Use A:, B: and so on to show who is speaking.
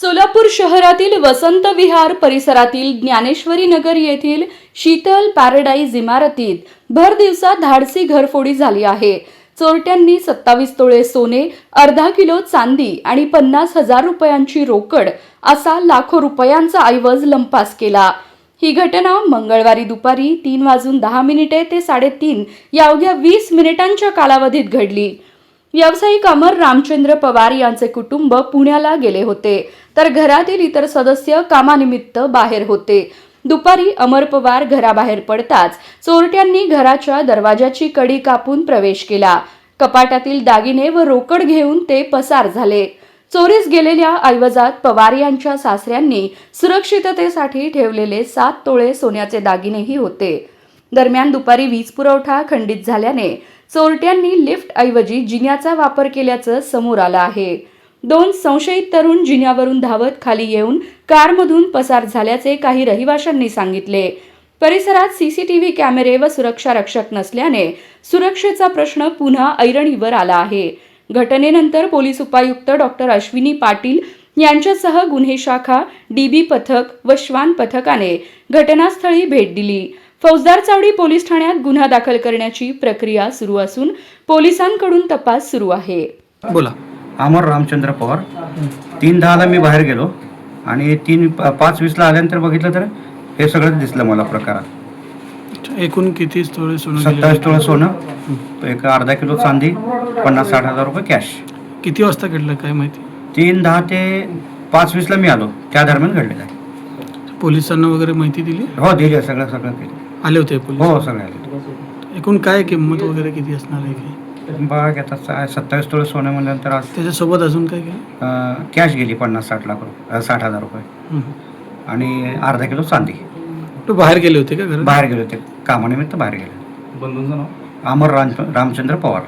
A: सोलापूर शहरातील वसंत विहार परिसरातील ज्ञानेश्वरी नगर येथील शीतल पॅराडाईज इमारतीत भर दिवसात धाडसी घरफोडी झाली आहे. चोरट्यांनी 27 तोळे सोने, अर्धा किलो चांदी आणि 50,000 रुपयांची रोकड असा लाखो रुपयांचा ऐवज लंपास केला. ही घटना मंगळवारी दुपारी 3:10 ते 3:30 या अवघ्या 20 मिनिटांच्या कालावधीत घडली. व्यावसायिक अमर रामचंद्र पवार यांचे कुटुंब पुण्याला गेले होते, तर घरातील इतर सदस्य कामानिमित्त बाहेर होते. दुपारी अमर पवार घराबाहेर पडताच चोरट्यांनी घराच्या दरवाजाची कडी कापून प्रवेश केला. कपाटातील दागिने व रोकड घेऊन ते पसार झाले. चोरीस गेलेल्या ऐवजात पवार यांच्या सासऱ्यांनी सुरक्षिततेसाठी ठेवलेले 7 तोळे सोन्याचे दागिनेही होते. दरम्यान दुपारी वीज पुरवठा खंडित झाल्याने चोरट्यांनी लिफ्ट ऐवजी जिन्याचा वापर केल्याचं समोर आलं आहे. 2 संशयित तरुण जिन्यावरून धावत खाली येऊन कारमधून पसार झाल्याचे काही रहिवाशांनी सांगितले. परिसरात सीसीटीव्ही कॅमेरे व सुरक्षा रक्षक नसल्याने सुरक्षेचा प्रश्न पुन्हा ऐरणीवर आला आहे. घटनेनंतर पोलीस उपायुक्त डॉक्टर अश्विनी पाटील यांच्यासह गुन्हे शाखा, डीबी पथक व श्वान पथकाने घटनास्थळी भेट दिली. फौजदार चावडी पोलीस ठाण्यात गुन्हा दाखल करण्याची प्रक्रिया सुरू असून पोलिसांकडून तपास सुरू आहे.
B: बोला.
C: अमर रामचंद्र पवार. 3:10 मी बाहेर गेलो आणि 5:20 आल्यानंतर बघितलं तर हे सगळं दिसलं मला प्रकारात.
B: एकूण किती तोळे सोनं?
C: 27 तोळे सोनं, एक अर्धा किलो चांदी, 50-60 हजार रुपये कॅश.
B: किती वाजता घडलं काय माहिती?
C: 3:10 ते 5:20 मी आलो, त्या दरम्यान घडलेलं आहे.
B: पोलिसांना वगैरे माहिती दिली?
C: हो, दिली, सगळं केलं.
B: आले होते पोलीस?
C: हो, सगळं आले.
B: एकूण काय किंमत वगैरे किती असणार आहे की?
C: बघा आता 27 तोळे सोनं म्हणल्यानंतर आज
B: त्याच्यासोबत अजून काय केलं?
C: कॅश गेली 50-60 लाख रुपये, 60,000 रुपये आणि अर्धा किलो चांदी.
B: तू बाहेर गेले होते का घरात?
C: बाहेर गेले होते, कामानिमित्त बाहेर गेले.
B: बंधूंचं नाव?
C: अमर रामचंद्र पवार.